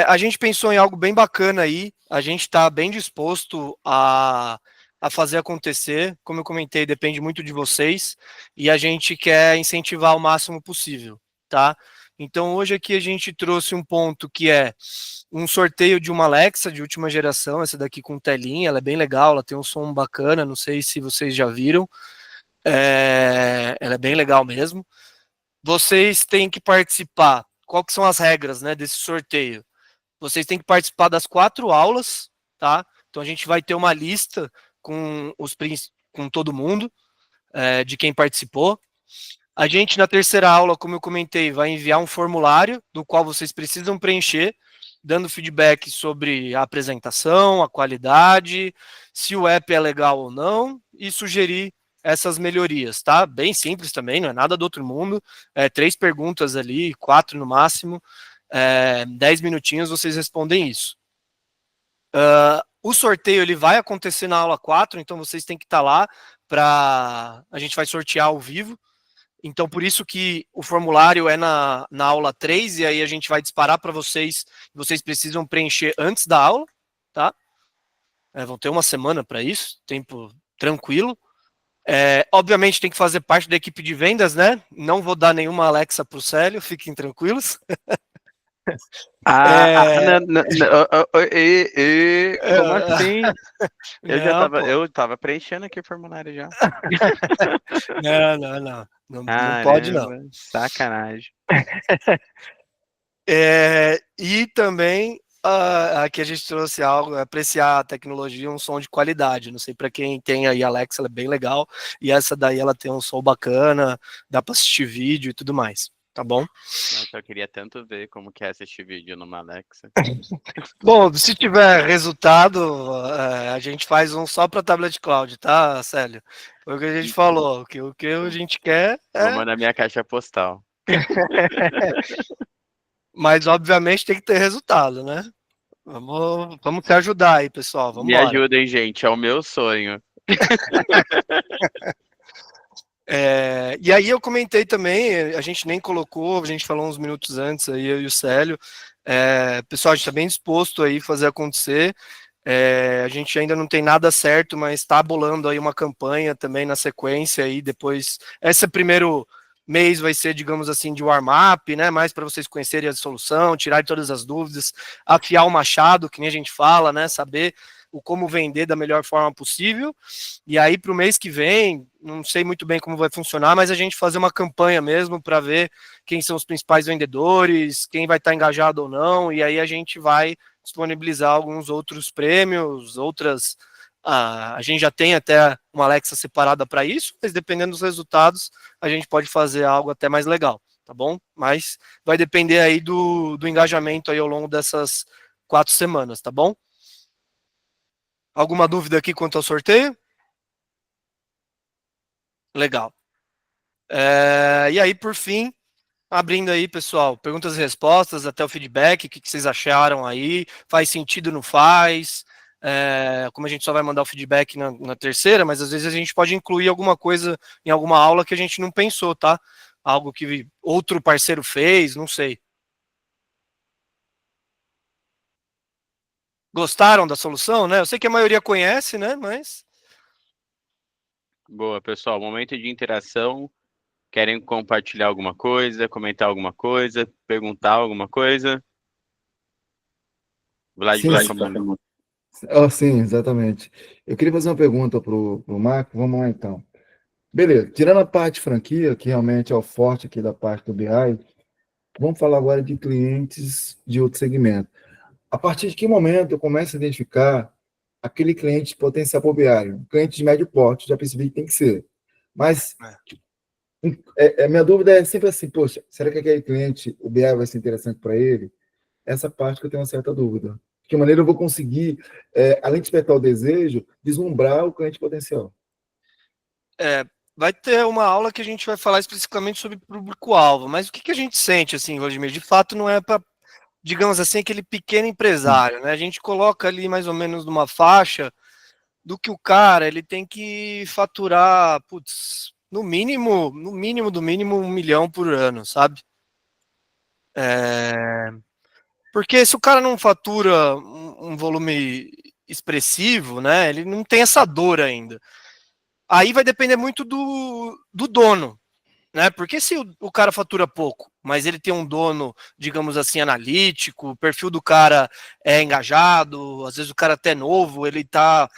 A gente pensou em algo bem bacana aí, a gente está bem disposto a fazer acontecer, como eu comentei, depende muito de vocês, e a gente quer incentivar o máximo possível, tá? Então, hoje aqui a gente trouxe um ponto que é um sorteio de uma Alexa de última geração, essa daqui com telinha, ela é bem legal, ela tem um som bacana, não sei se vocês já viram, ela é bem legal mesmo. Vocês têm que participar, qual que são as regras, né, desse sorteio? Vocês têm que participar das 4 aulas, tá? Então a gente vai ter uma lista com todo mundo, de quem participou. A gente, na terceira aula, como eu comentei, vai enviar um formulário do qual vocês precisam preencher, dando feedback sobre a apresentação, a qualidade, se o app é legal ou não, e sugerir essas melhorias, tá? Bem simples também, não é nada do outro mundo. 3 perguntas ali, 4 no máximo. 10 minutinhos vocês respondem isso. O sorteio ele vai acontecer na aula 4, então vocês têm que estar lá a gente vai sortear ao vivo. Então, por isso que o formulário é na aula 3, e aí a gente vai disparar para vocês precisam preencher antes da aula, tá? Vão ter uma semana para isso, tempo tranquilo. Obviamente tem que fazer parte da equipe de vendas, né? Não vou dar nenhuma Alexa para o Célio, fiquem tranquilos. Como assim? Eu tava preenchendo aqui o formulário já. Não pode não. Sacanagem. E também aqui a gente trouxe algo, apreciar a tecnologia, um som de qualidade. Não sei para quem tem aí a Alexa, ela é bem legal, e essa daí ela tem um som bacana, dá para assistir vídeo e tudo mais. Tá bom? Nossa, eu queria tanto ver como que é assistir vídeo numa Alexa. Bom, se tiver resultado, a gente faz um só para tablet cloud, tá, Célio? Foi o que a gente falou, que o que a gente quer Vou mandar minha caixa postal. Mas, obviamente, tem que ter resultado, né? Vamos te ajudar aí, pessoal. Vamos Me ajudem, gente, é o meu sonho. E aí eu comentei também, a gente nem colocou, a gente falou uns minutos antes aí, eu e o Célio, pessoal, a gente está bem disposto aí a fazer acontecer, a gente ainda não tem nada certo, mas está bolando aí uma campanha também na sequência aí, depois, esse é o mês vai ser, digamos assim, de warm-up, né? Mais para vocês conhecerem a solução, tirarem todas as dúvidas, afiar o machado, que nem a gente fala, né? Saber como vender da melhor forma possível. E aí, para o mês que vem, não sei muito bem como vai funcionar, mas a gente fazer uma campanha mesmo para ver quem são os principais vendedores, quem vai estar engajado ou não, e aí a gente vai disponibilizar alguns outros prêmios, outras. A gente já tem até uma Alexa separada para isso, mas dependendo dos resultados, a gente pode fazer algo até mais legal, tá bom? Mas vai depender aí do engajamento aí ao longo dessas 4 semanas, tá bom? Alguma dúvida aqui quanto ao sorteio? Legal. E aí, por fim, abrindo aí, pessoal, perguntas e respostas, até o feedback, o que vocês acharam aí, faz sentido, não faz? Como a gente só vai mandar o feedback na terceira, mas às vezes a gente pode incluir alguma coisa em alguma aula que a gente não pensou, tá? Algo que outro parceiro fez, não sei. Gostaram da solução, né? Eu sei que a maioria conhece, né? Mas... Boa, pessoal. Momento de interação. Querem compartilhar alguma coisa, comentar alguma coisa, perguntar alguma coisa? Vlad, sim, exatamente. Eu queria fazer uma pergunta para o Marco. Vamos lá, então. Beleza. Tirando a parte de franquia, que realmente é o forte aqui da parte do BI, vamos falar agora de clientes de outro segmento. A partir de que momento eu começo a identificar aquele cliente potencial para o BI? Um cliente de médio porte, já percebi que tem que ser. Mas minha dúvida é sempre assim, poxa, será que aquele cliente, o BI vai ser interessante para ele? Essa parte que eu tenho uma certa dúvida. De que maneira eu vou conseguir, além de despertar o desejo, deslumbrar o cliente potencial? Vai ter uma aula que a gente vai falar especificamente sobre público-alvo, mas o que a gente sente, assim, Vladimir? De fato, não é para, digamos assim, aquele pequeno empresário, né? A gente coloca ali mais ou menos numa faixa do que o cara, ele tem que faturar, putz, no mínimo do mínimo 1 milhão por ano, sabe? Porque se o cara não fatura um volume expressivo, né? Ele não tem essa dor ainda. Aí vai depender muito do dono, né? Porque se o cara fatura pouco, mas ele tem um dono, digamos assim, analítico, o perfil do cara é engajado, às vezes o cara até novo, ele tá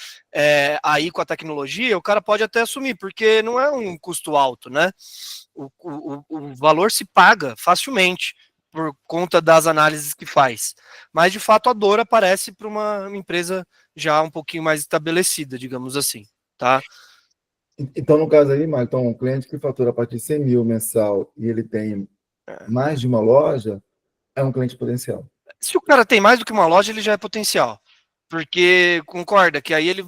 aí com a tecnologia, o cara pode até assumir, porque não é um custo alto, né? O valor se paga facilmente por conta das análises que faz. Mas, de fato, a dor aparece para uma empresa já um pouquinho mais estabelecida, digamos assim, tá? Então, no caso aí, Marco, então, um cliente que fatura a partir de 100 mil mensal e ele tem mais de uma loja, é um cliente potencial. Se o cara tem mais do que uma loja, ele já é potencial. Porque, concorda, que aí ele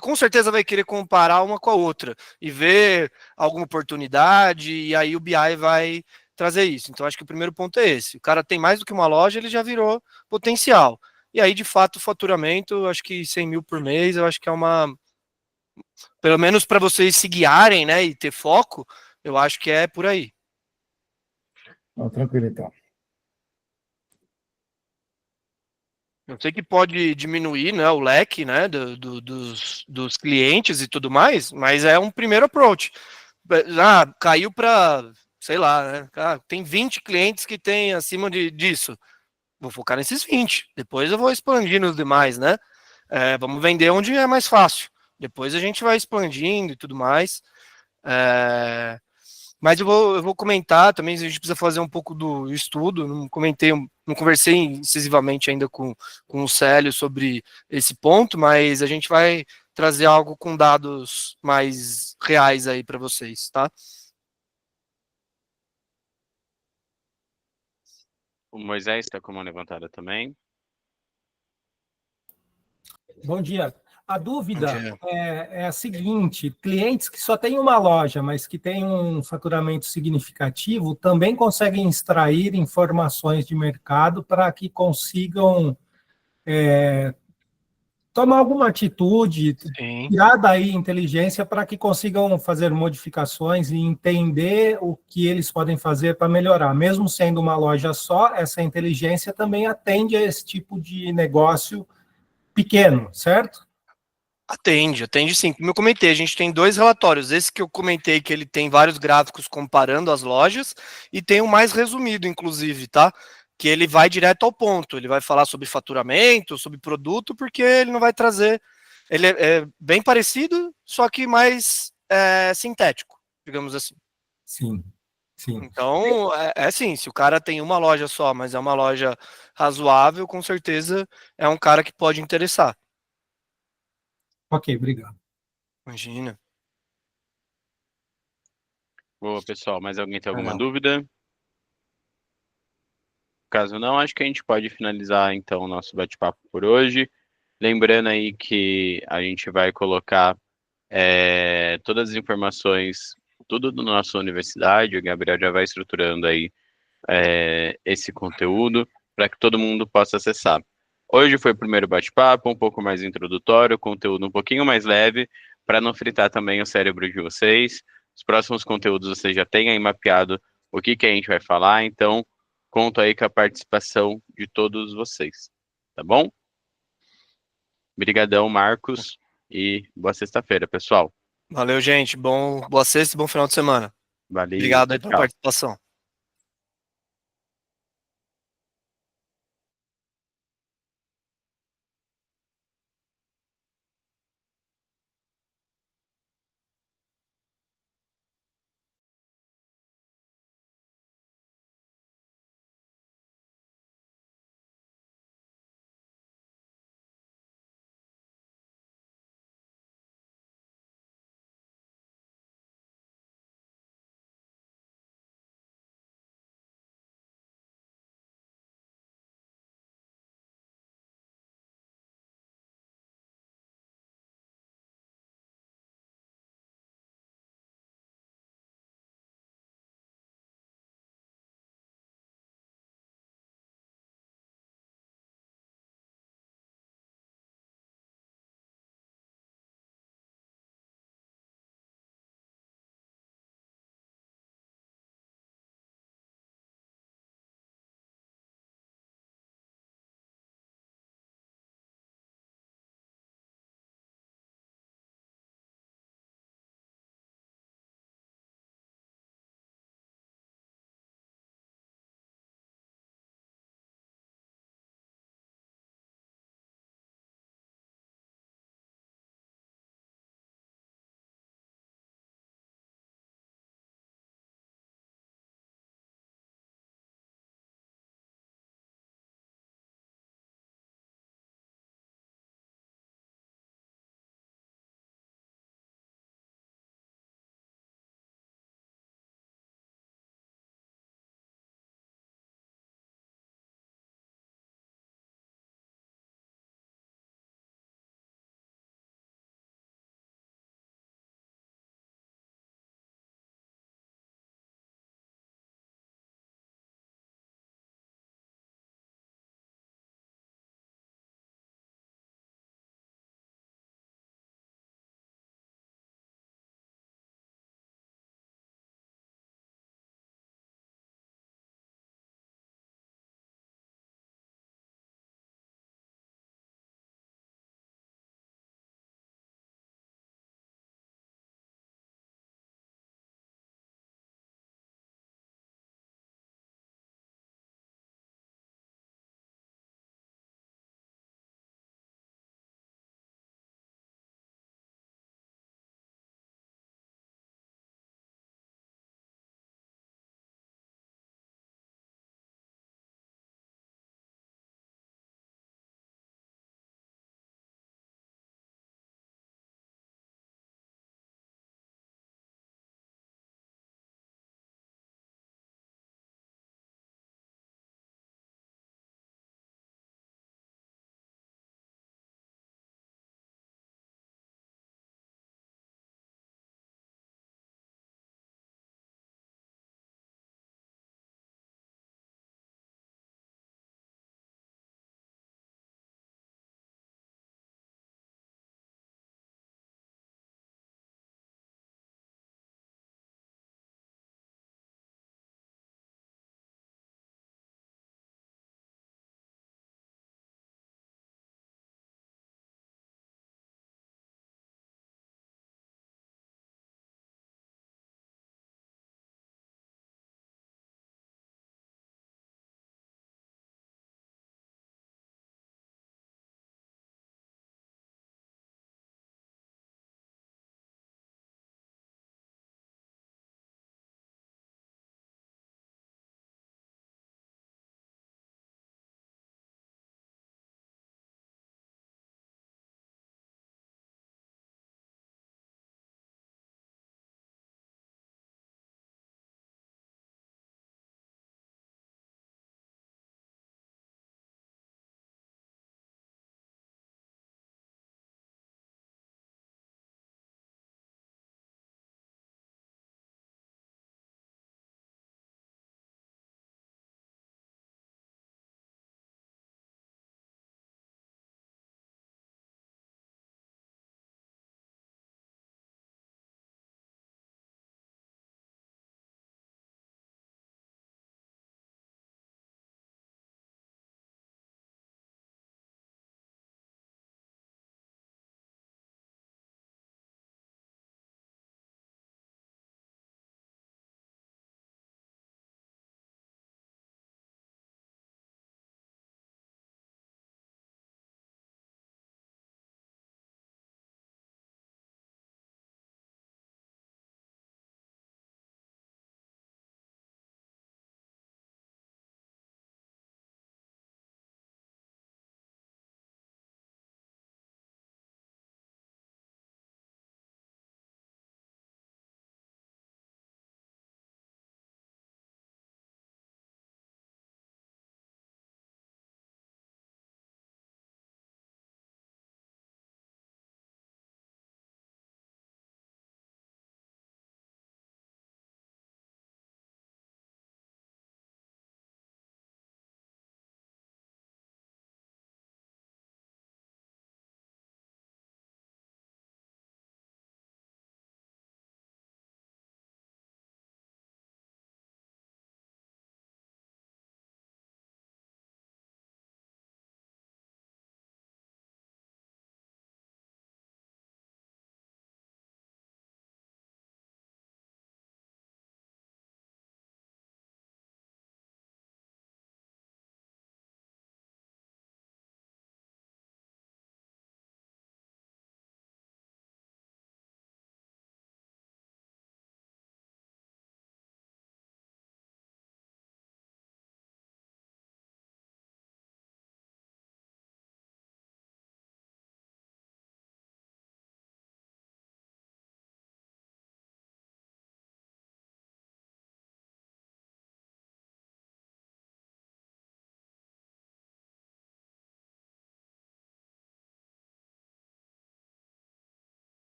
com certeza vai querer comparar uma com a outra e ver alguma oportunidade, e aí o BI vai trazer isso. Então, acho que o primeiro ponto é esse. O cara tem mais do que uma loja, ele já virou potencial. E aí, de fato, o faturamento, acho que 100 mil por mês, eu acho que é uma... Pelo menos para vocês se guiarem, né, e ter foco, eu acho que é por aí. Não, tranquilo, então. Eu sei que pode diminuir, né, o leque, né, dos clientes e tudo mais, mas é um primeiro approach. Caiu para, sei lá, né, tem 20 clientes que tem acima disso. Vou focar nesses 20. Depois eu vou expandir nos demais, né? Vamos vender onde é mais fácil. Depois a gente vai expandindo e tudo mais. Mas eu vou comentar também, a gente precisa fazer um pouco do estudo, não conversei incisivamente ainda com o Célio sobre esse ponto, mas a gente vai trazer algo com dados mais reais aí para vocês, tá? O Moisés está com a mão levantada também. Bom dia. A dúvida é a seguinte: clientes que só têm uma loja, mas que têm um faturamento significativo, também conseguem extrair informações de mercado para que consigam tomar alguma atitude, tirar daí inteligência para que consigam fazer modificações e entender o que eles podem fazer para melhorar. Mesmo sendo uma loja só, essa inteligência também atende a esse tipo de negócio pequeno, certo? Atende sim. Como eu comentei, a gente tem 2 relatórios. Esse que eu comentei que ele tem vários gráficos comparando as lojas e tem um mais resumido, inclusive, tá? Que ele vai direto ao ponto. Ele vai falar sobre faturamento, sobre produto, porque ele não vai trazer. Ele é bem parecido, só que mais sintético, digamos assim. Sim, sim. Então, assim, se o cara tem uma loja só, mas é uma loja razoável, com certeza é um cara que pode interessar. Ok, obrigado. Imagina. Boa, pessoal. Mais alguém tem alguma Não. dúvida? Caso não, acho que a gente pode finalizar então o nosso bate-papo por hoje. Lembrando aí que a gente vai colocar todas as informações, tudo da nossa universidade. O Gabriel já vai estruturando aí esse conteúdo para que todo mundo possa acessar. Hoje foi o primeiro bate-papo, um pouco mais introdutório, conteúdo um pouquinho mais leve, para não fritar também o cérebro de vocês. Os próximos conteúdos vocês já têm aí mapeado o que a gente vai falar, então conto aí com a participação de todos vocês, tá bom? Obrigadão, Marcos, e boa sexta-feira, pessoal. Valeu, gente. Boa sexta e bom final de semana. Valeu, Obrigado aí pela tchau. participação.